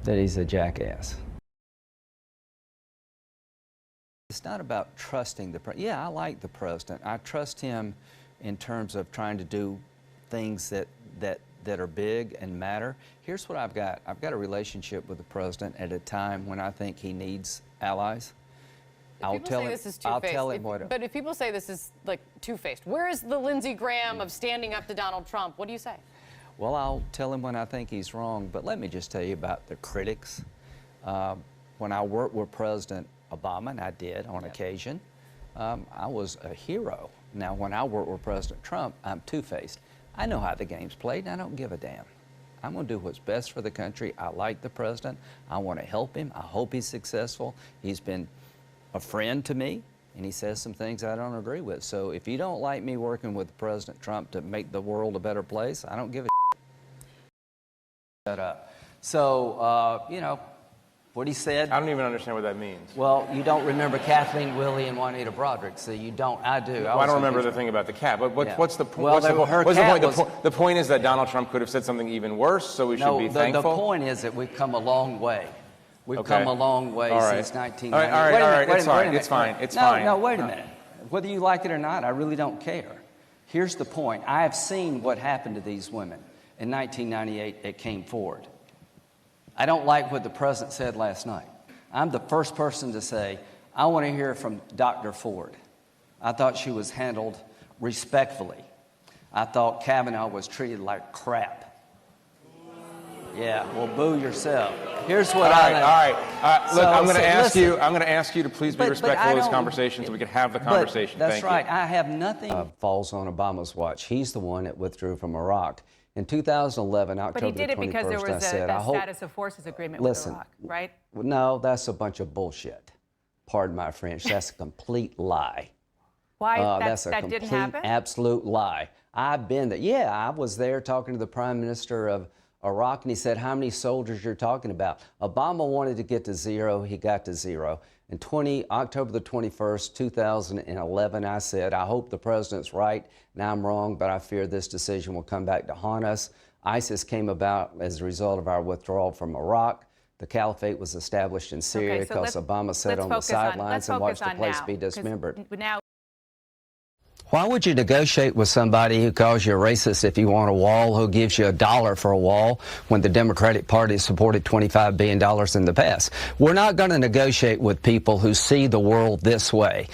That he's a jackass. It's not about trusting the president. Yeah, I like the president. I trust him in terms of trying to do things that are big and matter. Here's what I've got. I've got a relationship with the president at a time when I think he needs allies. I'll tell him what. But if people say this is like two-faced, where is the Lindsey Graham of standing up to Donald Trump? What do you say? Well, I'll tell him when I think he's wrong, but let me just tell you about the critics. When I worked with President Obama, and I did on occasion, I was a hero. Now, when I work with President Trump, I'm two-faced. I know how the game's played, and I don't give a damn. I'm going to do what's best for the country. I like the president. I want to help him. I hope he's successful. He's been a friend to me, and he says some things I don't agree with. So if you don't like me working with President Trump to make the world a better place, I don't give a shut up. So, you know, what he said. I don't even understand what that means. Well, you don't remember Kathleen Willey and Juanita Broderick, so you don't. I do. Well, I don't remember the thing about the cat. But what's the point? Well, The point is that Donald Trump could have said something even worse, so we should be thankful. The point is that we've come a long way. We've come a long way since 1990. All right, it's fine. It's fine. No, wait a minute. Whether you like it or not, I really don't care. Here's the point. I have seen what happened to these women in 1998 that came forward. I don't like what the president said last night. I'm the first person to say, I want to hear from Dr. Ford. I thought she was handled respectfully. I thought Kavanaugh was treated like crap. Yeah, well, boo yourself. Here's what I think. All right. Look, I'm going to ask you to please be respectful of this conversation so we can have the conversation. That's right. I have nothing. Falls on Obama's watch. He's the one that withdrew from Iraq. In 2011, October 21st, but he did it because there was a status of forces agreement with Iraq, right? No, that's a bunch of bullshit. Pardon my French. That's a complete lie. Why? That's a complete, absolute lie. I've been there. Yeah, I was there talking to the Prime Minister of Iraq, and he said, how many soldiers you're talking about? Obama wanted to get to zero. He got to zero. In October the 21st, 2011, I said, I hope the president's right. Now I'm wrong, but I fear this decision will come back to haunt us. ISIS came about as a result of our withdrawal from Iraq. The caliphate was established in Syria because Obama sat on the sidelines and watched the place be dismembered. Why would you negotiate with somebody who calls you a racist if you want a wall, who gives you $1 for a wall, when the Democratic Party supported $25 billion in the past? We're not going to negotiate with people who see the world this way.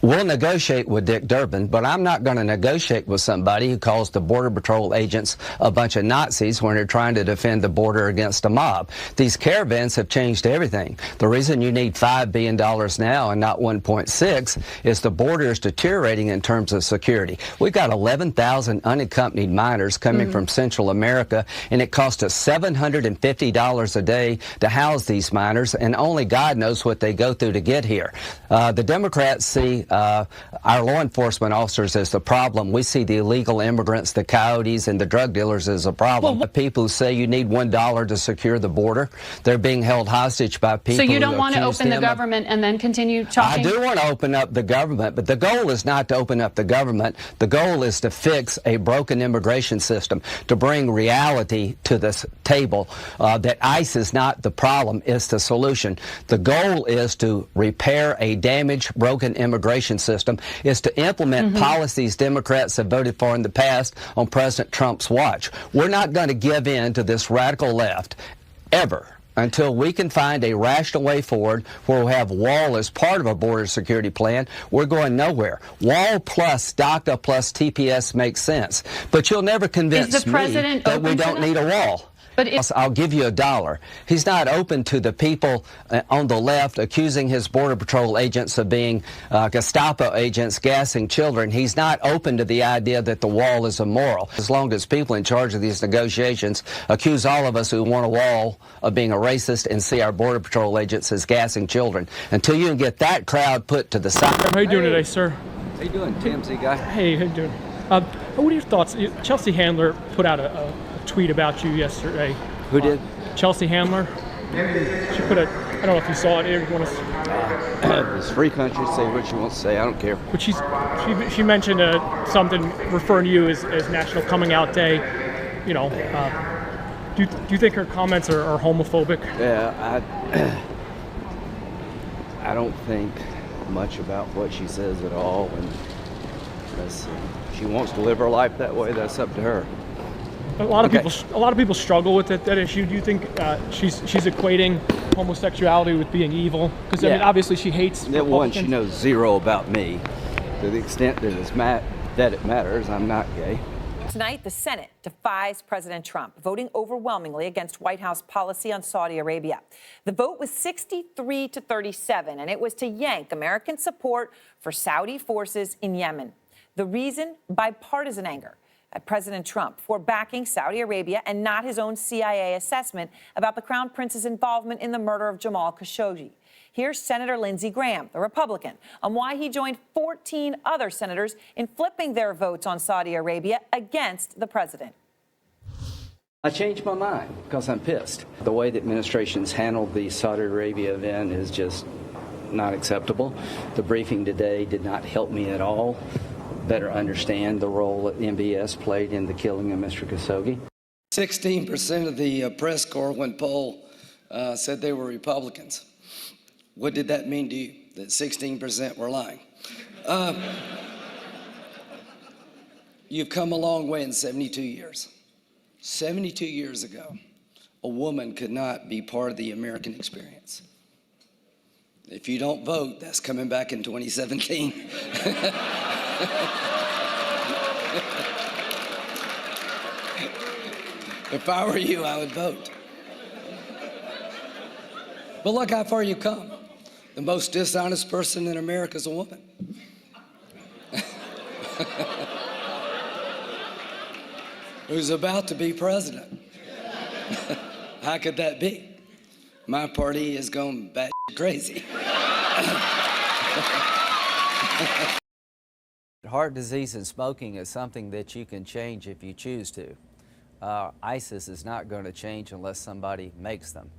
We'll negotiate with Dick Durbin, but I'm not going to negotiate with somebody who calls the Border Patrol agents a bunch of Nazis when they're trying to defend the border against a mob. These caravans have changed everything. The reason you need $5 billion now and not 1.6 is the border is deteriorating in terms of security. We've got 11,000 unaccompanied minors coming from Central America, and it costs us $750 a day to house these minors, and only God knows what they go through to get here. The Democrats see our law enforcement officers as the problem. We see the illegal immigrants, the coyotes, and the drug dealers as a problem. The people who say you need $1 to secure the border, they're being held hostage by people. So you don't want to open the government and then continue talking? I do want to open up the government, but the goal is not to open up the government. The goal is to fix a broken immigration system, to bring reality to this table, that ICE is not the problem, it's the solution. The goal is to repair a damaged, broken immigration system, is to implement policies Democrats have voted for in the past on President Trump's watch. We're not going to give in to this radical left, ever, until we can find a rational way forward where we'll have wall as part of a border security plan. We're going nowhere. Wall plus DACA plus TPS makes sense. But you'll never convince me that we don't need a wall. But I'll give you $1. He's not open to the people on the left accusing his Border Patrol agents of being Gestapo agents gassing children. He's not open to the idea that the wall is immoral. As long as people in charge of these negotiations accuse all of us who want a wall of being a racist and see our Border Patrol agents as gassing children. Until you can get that crowd put to the side. How are you doing today, sir? How you doing, Timsy guy? Hey, how you doing? What are your thoughts? Chelsea Handler put out a tweet about you yesterday. Who did? Chelsea Handler. She put a, I don't know if you saw it. It's free country, say what you want to say, I don't care. But she mentioned something referring to you as National Coming Out Day. You know, Do you think her comments are homophobic? Yeah, I don't think much about what she says at all, and she wants to live her life that way. That's up to her. A lot of people struggle with that issue. Do you think she's equating homosexuality with being evil? Because I mean, obviously she hates Republicans. One, she knows zero about me. To the extent that it matters, I'm not gay. Tonight, the Senate defies President Trump, voting overwhelmingly against White House policy on Saudi Arabia. The vote was 63 to 37, and it was to yank American support for Saudi forces in Yemen. The reason? Bipartisan anger at President Trump for backing Saudi Arabia and not his own CIA assessment about the Crown Prince's involvement in the murder of Jamal Khashoggi. Here's Senator Lindsey Graham, the Republican, on why he joined 14 other senators in flipping their votes on Saudi Arabia against the president. I changed my mind because I'm pissed. The way the administration's handled the Saudi Arabia event is just not acceptable. The briefing today did not help me at all better understand the role that MBS played in the killing of Mr. Khashoggi. 16% of the press corps, when polled, said they were Republicans. What did that mean to you, that 16% were lying? You've come a long way in 72 years. 72 years ago, a woman could not be part of the American experience. If you don't vote, that's coming back in 2017. If I were you, I would vote. But look how far you've come. The most dishonest person in America is a woman. Who's about to be president. How could that be? My party is going bat crazy. Heart disease and smoking is something that you can change if you choose to. ISIS is not going to change unless somebody makes them.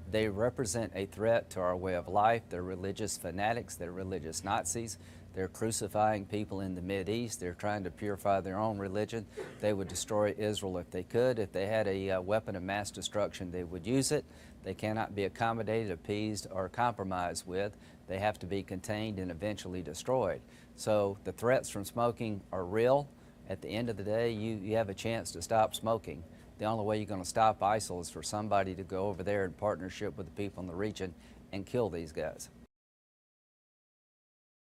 They represent a threat to our way of life. They're religious fanatics. They're religious Nazis. They're crucifying people in the Mideast. They're trying to purify their own religion. They would destroy Israel if they could. If they had a weapon of mass destruction, they would use it. They cannot be accommodated, appeased, or compromised with. They have to be contained and eventually destroyed. So the threats from smoking are real. At the end of the day, you have a chance to stop smoking. The only way you're going to stop ISIL is for somebody to go over there in partnership with the people in the region and kill these guys.